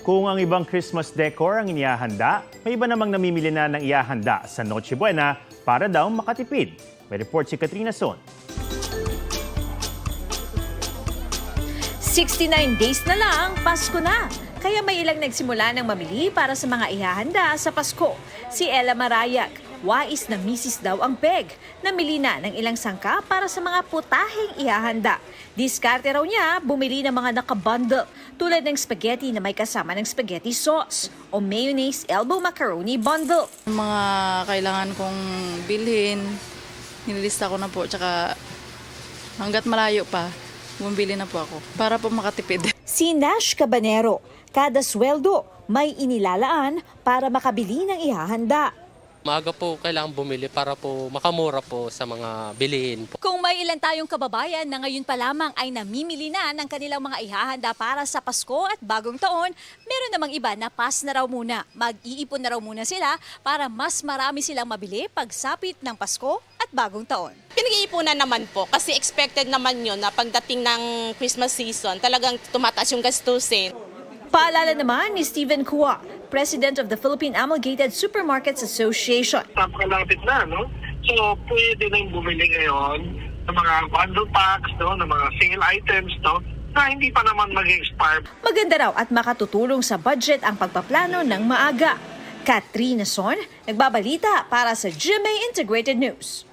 Kung ang ibang Christmas decor ang inihahanda, may iba namang namimili na ng ihahanda sa Noche Buena para daw makatipid. May report si Katrina Son. 69 days na lang, Pasko na. Kaya may ilang nagsimula ng mamili para sa mga ihahanda sa Pasko. Si Ella Marayag, wais na misis daw ang peg. Namili na ng ilang sangka para sa mga putaheng ihahanda. Diskarte raw niya, bumili ng mga nakabundle tulad ng spaghetti na may kasama ng spaghetti sauce o mayonnaise elbow macaroni bundle. Mga kailangan kong bilhin, nililista ko na po. Tsaka hanggat malayo pa, bumili na po ako para po makatipid. Si Nash Cabanero, kada sweldo may inilalaan para makabili ng ihahanda. Maaga po kailangan bumili para po makamura po sa mga bilihin po. Kung may ilan tayong kababayan na ngayon pa lamang ay namimili na ng kanilang mga ihahanda para sa Pasko at Bagong Taon, meron namang iba na pass na raw muna. Mag-iipon na raw muna sila para mas marami silang mabili pagsapit ng Pasko at Bagong Taon. Pinag-iipunan naman po kasi expected naman yun na pagdating ng Christmas season talagang tumataas yung gastusin. Paalala naman ni Stephen Kua, President of the Philippine Amalgamated Supermarkets Association. Napakalapit na, no? So, pwede nang bumili ngayon ng mga bundle packs, no? Ng mga sale items, no? Na hindi pa naman mag-expire. Maganda raw at makatutulong sa budget ang pagpaplano ng maaga. Katrina Son, nagbabalita para sa GMA Integrated News.